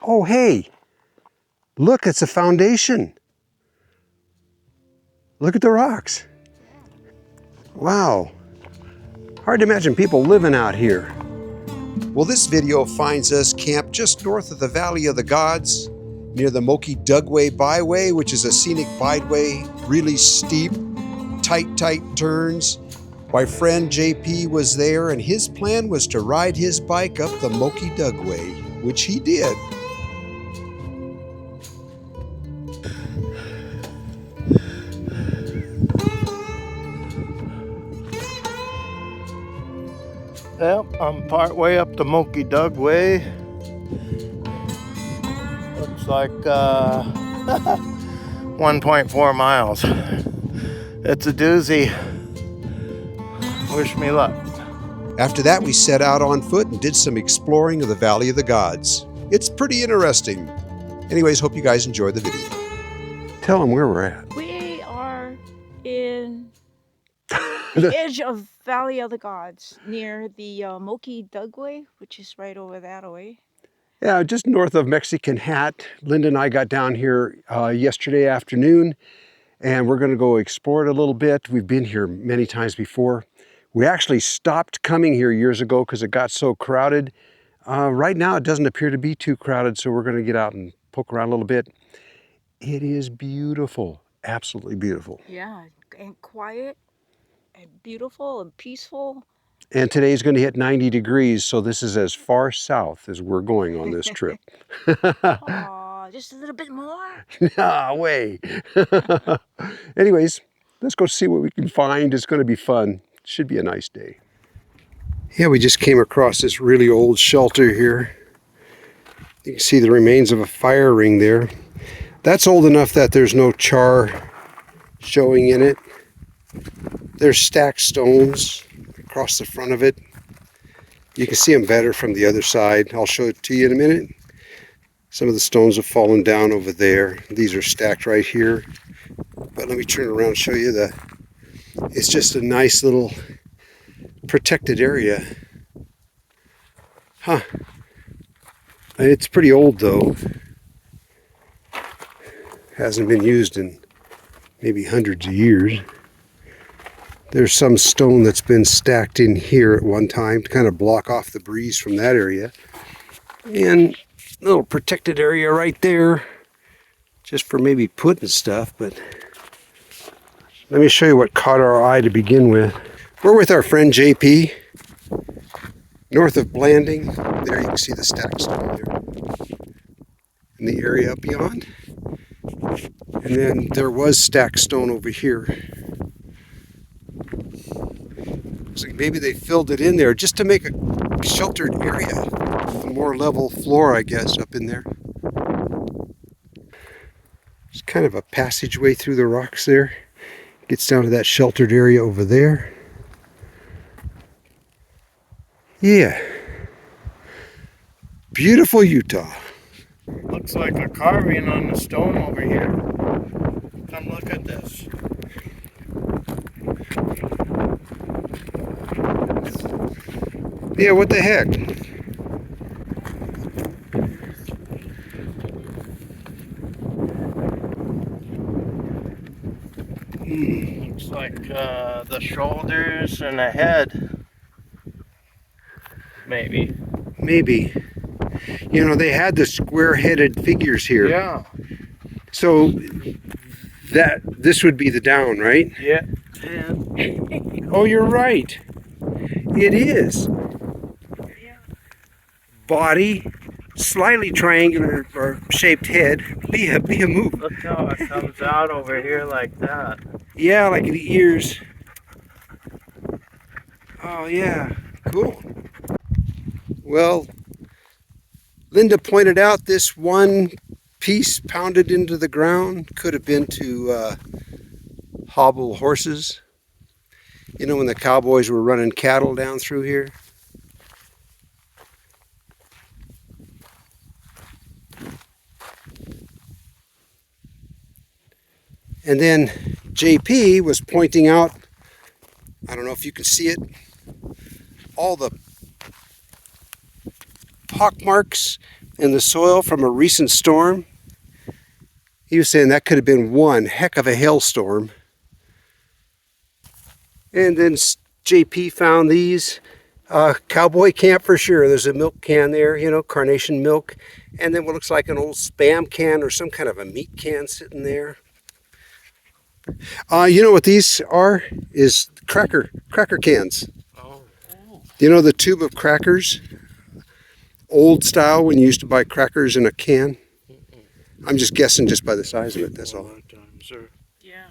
Oh, hey, look, it's a foundation. Look at the rocks. Wow. Hard to imagine people living out here. Well, this video finds us camped just north of the Valley of the Gods, near the Moki Dugway byway, which is a scenic byway, really steep, tight turns. My friend JP was there, and his plan was to ride his bike up the Moki Dugway, which he did. Yep, I'm part way up the Moki Dugway. Looks like 1.4 miles. It's a doozy. Wish me luck. After that, we set out on foot and did some exploring of the Valley of the Gods. It's pretty interesting. Anyways, hope you guys enjoyed the video. Tell them where we're at. We are in the edge of Valley of the Gods, near the Moki Dugway, which is right over that way. Yeah, just north of Mexican Hat. Linda and I got down here yesterday afternoon, and we're going to go explore it a little bit. We've been here many times before. We actually stopped coming here years ago because it got so crowded. Right now it doesn't appear to be too crowded, so we're going to get out and poke around a little bit. It is beautiful, absolutely beautiful. Yeah, and quiet and beautiful and peaceful. And today's going to hit 90 degrees, so this is as far south as we're going on this trip. Aw, just a little bit more? No way. Anyways, let's go see what we can find. It's going to be fun. Should be a nice day. Yeah, we just came across this really old shelter here. You can see the remains of a fire ring there. That's old enough that there's no char showing in it. There's stacked stones across the front of it. You can see them better from the other side. I'll show it to you in a minute. Some of the stones have fallen down over there. These are stacked right here. But let me turn around and show you it's just a nice little protected area. Huh. It's pretty old though. Hasn't been used in maybe hundreds of years. There's some stone that's been stacked in here at one time to kind of block off the breeze from that area. And a little protected area right there, just for maybe putting stuff, but let me show you what caught our eye to begin with. We're with our friend JP, north of Blanding. There you can see the stacked stone there. In the area up beyond. And then there was stacked stone over here. Looks like maybe they filled it in there just to make a sheltered area. A more level floor, I guess, up in there. There's kind of a passageway through the rocks there. Gets down to that sheltered area over there. Yeah. Beautiful Utah. Looks like a carving on the stone over here. Come look at this. Yeah, what the heck? Looks like the shoulders and the head. Maybe. Maybe. You know, they had the square-headed figures here. Yeah. So this would be the down, right? Yeah. Oh, you're right. It is. Body, slightly triangular or shaped head. Be a move. Look how it comes out over here like that. Yeah, like the ears. Oh yeah, cool. Well, Linda pointed out this one piece pounded into the ground could have been to hobble horses. You know, when the cowboys were running cattle down through here. And then JP was pointing out, I don't know if you can see it, all the pock marks in the soil from a recent storm. He was saying that could have been one heck of a hailstorm. And then JP found these. Cowboy camp for sure. There's a milk can there, you know, carnation milk. And then what looks like an old Spam can or some kind of a meat can sitting there. You know what these are? Is cracker cans. Oh. You know the tube of crackers? Old style when you used to buy crackers in a can? I'm just guessing just by the size of it, that's all. Sure. Yeah.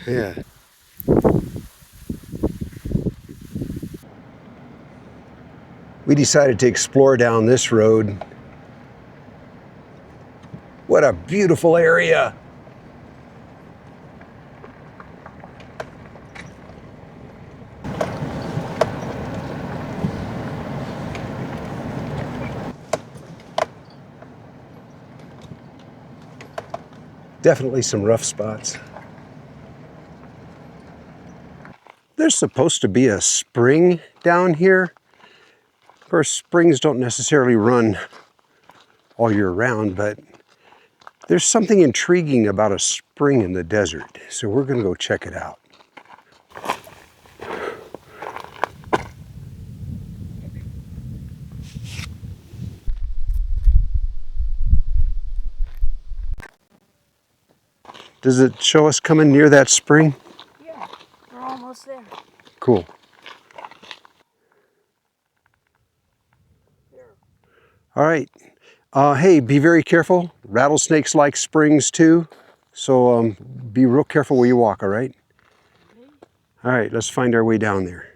Yeah. We decided to explore down this road. What a beautiful area. Definitely some rough spots. There's supposed to be a spring down here. Of course, springs don't necessarily run all year round, but there's something intriguing about a spring in the desert. So we're going to go check it out. Does it show us coming near that spring? Yeah, we're almost there. Cool. All right. Hey, be very careful. Rattlesnakes like springs too. So be real careful where you walk, all right? Okay. All right, let's find our way down there.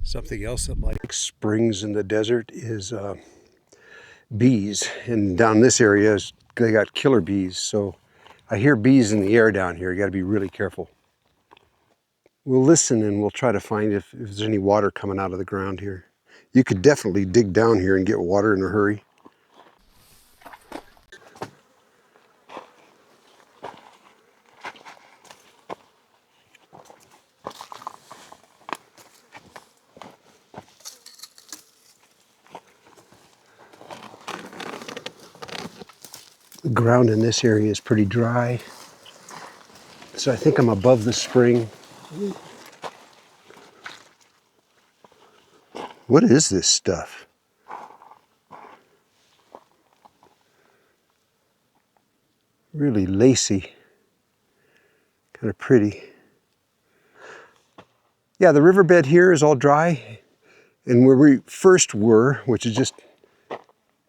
Something else that likes springs in the desert is bees. And down this area, they got killer bees. So I hear bees in the air down here. You got to be really careful. We'll listen and we'll try to find if there's any water coming out of the ground here. You could definitely dig down here and get water in a hurry. The ground in this area is pretty dry. So I think I'm above the spring. What is this stuff? Really lacy. Kind of pretty. Yeah, the riverbed here is all dry. And where we first were, which is just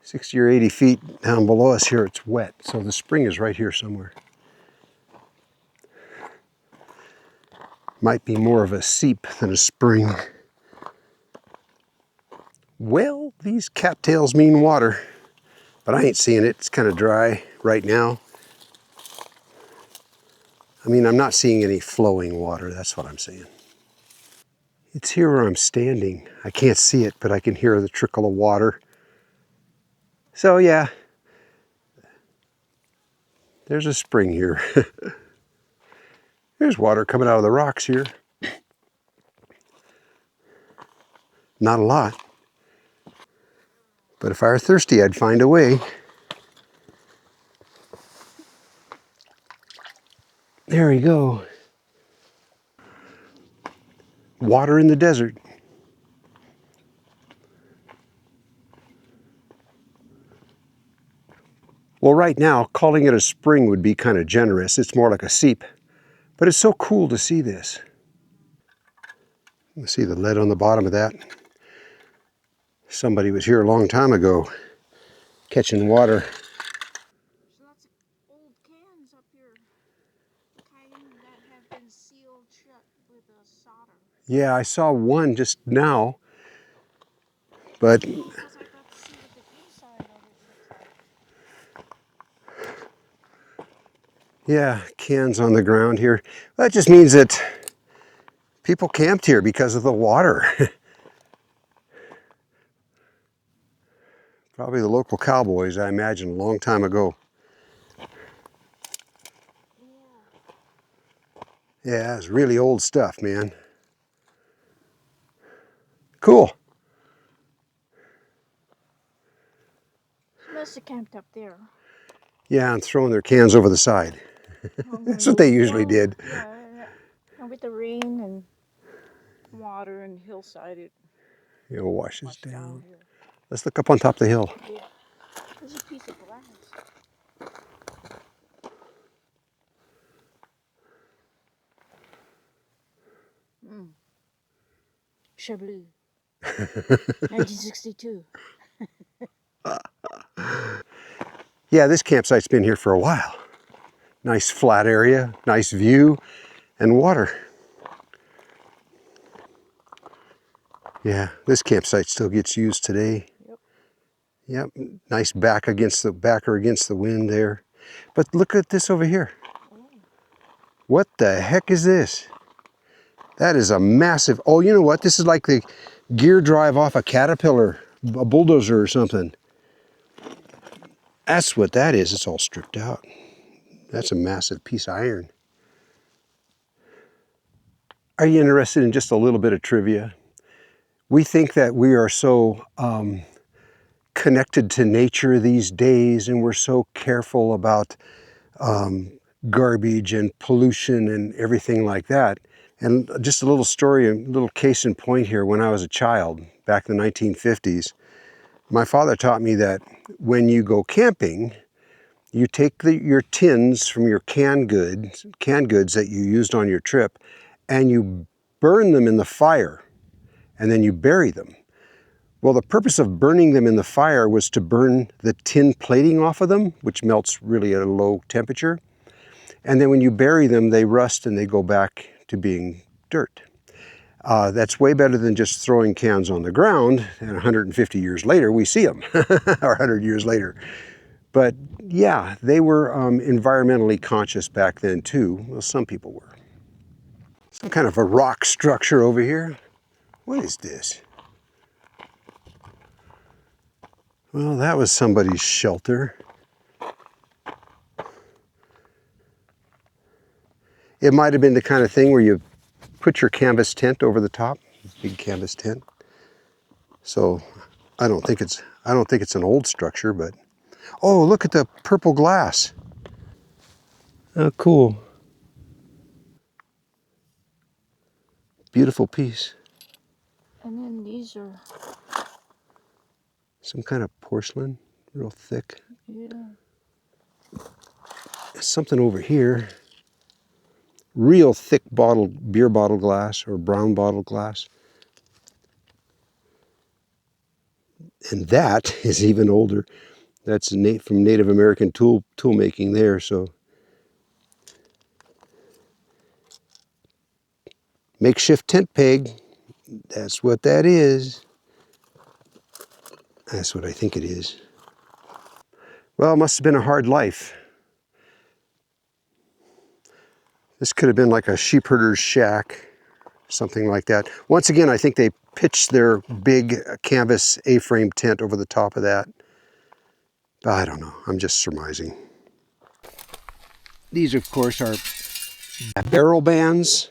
60 or 80 feet down below us here, it's wet. So the spring is right here somewhere. Might be more of a seep than a spring. Well, these cattails mean water, but I ain't seeing it. It's kind of dry right now. I mean, I'm not seeing any flowing water. That's what I'm saying. It's here where I'm standing. I can't see it, but I can hear the trickle of water. So yeah, there's a spring here. There's water coming out of the rocks here. Not a lot. But if I were thirsty, I'd find a way. There we go. Water in the desert. Well, right now, calling it a spring would be kind of generous. It's more like a seep. But it's so cool to see this. You see the lead on the bottom of that. Somebody was here a long time ago catching water. There's lots of old cans up here, kind that have been sealed shut with a solder. Yeah, I saw one just now, but Because I got to see what the inside of it looks like. yeah, cans on the ground here. That just means that people camped here because of the water. Probably the local cowboys, I imagine, a long time ago. Yeah, it's really old stuff, man. Cool. She must have camped up there. Yeah, and throwing their cans over the side. That's what they usually did. Yeah, and with the rain and water and hillside, it You know, washes washed down down. here. Let's look up on top of the hill. Yeah. There's a piece of glass. Mm. Chablis. 1962. Yeah, this campsite's been here for a while. Nice flat area, nice view, and water. Yeah, this campsite still gets used today. Yep. Yep, nice backer against the wind there. But look at this over here. Oh. What the heck is this? That is a massive, oh, you know what? This is like the gear drive off a Caterpillar, a bulldozer or something. That's what that is. It's all stripped out. That's a massive piece of iron. Are you interested in just a little bit of trivia? We think that we are so connected to nature these days, and we're so careful about garbage and pollution and everything like that. And just a little story, a little case in point here. When I was a child, back in the 1950s, my father taught me that when you go camping, you take your tins from your canned goods that you used on your trip, and you burn them in the fire, and then you bury them. Well, the purpose of burning them in the fire was to burn the tin plating off of them, which melts really at a low temperature. And then when you bury them, they rust and they go back to being dirt. That's way better than just throwing cans on the ground, and 150 years later, we see them, or 100 years later. But yeah, they were environmentally conscious back then too. Well, some people were. Some kind of a rock structure over here. What is this? Well, that was somebody's shelter. It might have been the kind of thing where you put your canvas tent over the top, big canvas tent. So I don't think it's an old structure, but oh, look at the purple glass. Oh, cool. Beautiful piece. And then these are, Some kind of porcelain, real thick. yeah. Something over here. Real thick beer bottle glass or brown bottle glass. And that is even older. That's from Native American tool making there. So makeshift tent peg. That's what that is. That's what I think it is. Well, it must have been a hard life. This could have been like a sheep herder's shack, something like that. Once again, I think they pitched their big canvas A-frame tent over the top of that. But I don't know, I'm just surmising. These, of course, are barrel bands,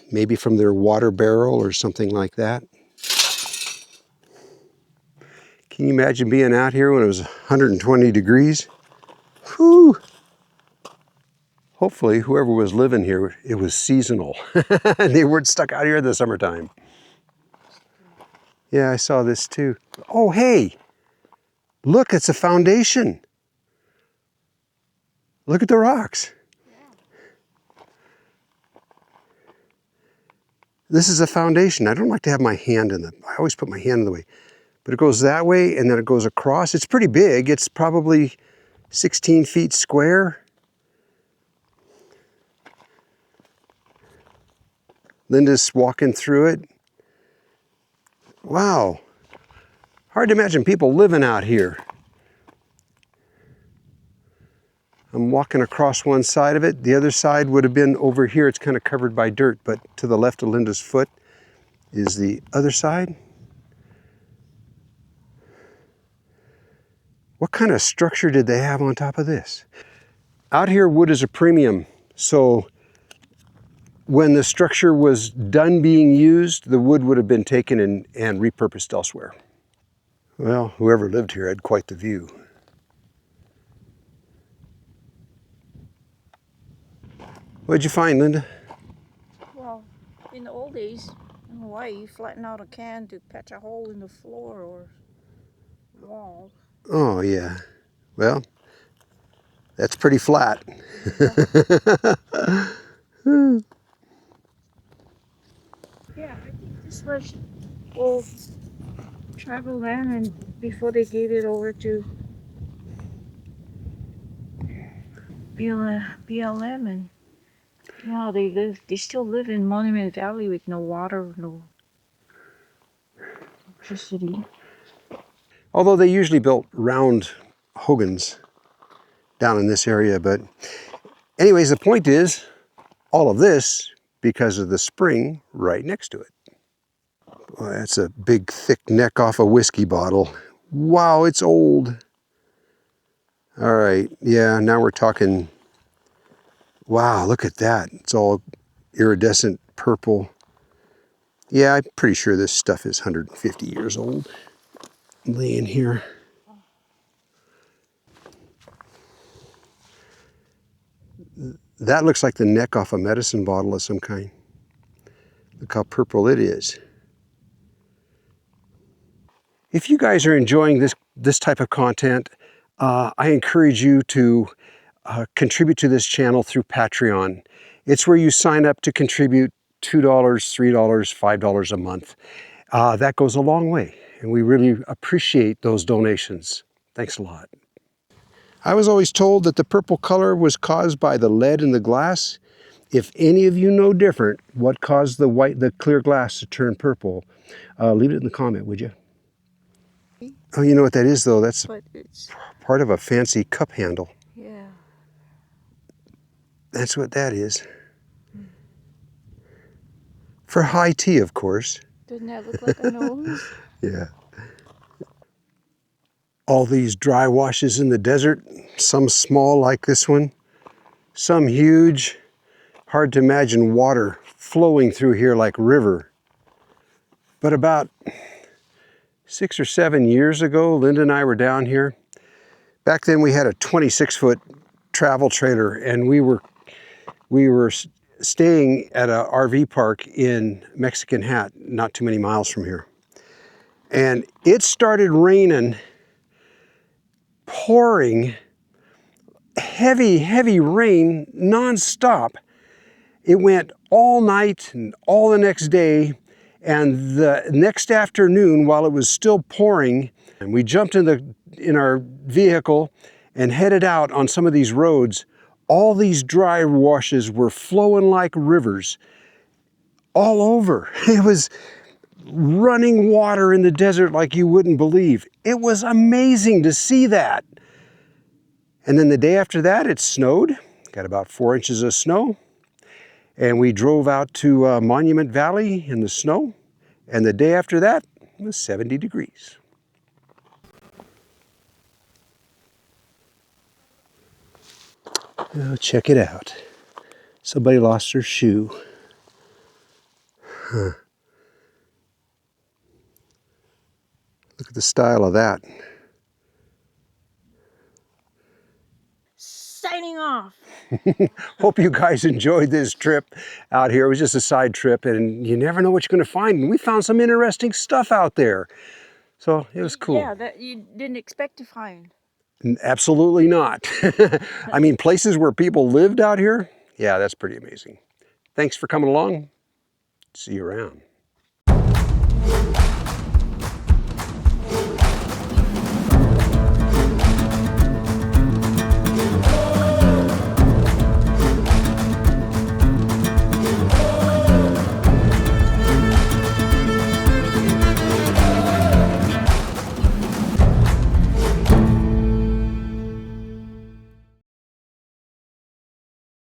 maybe from their water barrel or something like that. Can you imagine being out here when it was 120 degrees? Whew! Hopefully, whoever was living here, it was seasonal. And they weren't stuck out here in the summertime. Yeah, I saw this too. Oh, hey! Look, it's a foundation. Look at the rocks. This is a foundation. I don't like to have my hand in I always put my hand in the way. But it goes that way and then it goes across. It's pretty big. It's probably 16 feet square. Linda's walking through it. Wow. Hard to imagine people living out here. I'm walking across one side of it. The other side would have been over here. It's kind of covered by dirt, but to the left of Linda's foot is the other side. What kind of structure did they have on top of this? Out here, wood is a premium. So when the structure was done being used, the wood would have been taken and repurposed elsewhere. Well, whoever lived here had quite the view. What'd you find, Linda? Well, in the old days in Hawaii, you flatten out a can to patch a hole in the floor or wall. Oh, yeah. Well, that's pretty flat. Yeah, I think this was old tribal land, and before they gave it over to BLM, and now they still live in Monument Valley with no water, no electricity. Although they usually built round hogans down in this area, but anyways, the point is, all of this because of the spring right next to it. Well, that's a big thick neck off a whiskey bottle. Wow, it's old. All right, yeah, now we're talking, wow, look at that. It's all iridescent purple. Yeah, I'm pretty sure this stuff is 150 years old. Laying here. That looks like the neck off a medicine bottle of some kind. Look how purple it is. If you guys are enjoying this type of content, I encourage you to contribute to this channel through Patreon. It's where you sign up to contribute $2, $3, $5 a month. That goes a long way, and we really appreciate those donations. Thanks a lot. I was always told that the purple color was caused by the lead in the glass. If any of you know different, what caused the clear glass to turn purple, leave it in the comment, would you? Oh, you know what that is, though? That's But it's, part of a fancy cup handle. yeah. That's what that is. For high tea, of course. Doesn't that look like a nose? Yeah. All these dry washes in the desert, some small like this one, some huge. Hard to imagine water flowing through here like river. But about 6 or 7 years ago, Linda and I were down here. Back then we had a 26-foot travel trailer, and we were staying at a RV park in Mexican Hat, not too many miles from here. And it started raining, pouring, heavy, heavy rain nonstop. It went all night and all the next day, and the next afternoon, while it was still pouring, and we jumped in our vehicle and headed out on some of these roads. All these dry washes were flowing like rivers all over. It was running water in the desert like you wouldn't believe. It was amazing to see that. And then the day after that, it snowed. Got about 4 inches of snow. And we drove out to Monument Valley in the snow. And the day after that, it was 70 degrees. Now check it out. Somebody lost their shoe. Huh. Look at the style of that. Signing off. Hope you guys enjoyed this trip out here. It was just a side trip, and you never know what you're going to find. And we found some interesting stuff out there. So it was cool. Yeah, that you didn't expect to find. Absolutely not. I mean, places where people lived out here, yeah, that's pretty amazing. Thanks for coming along. See you around.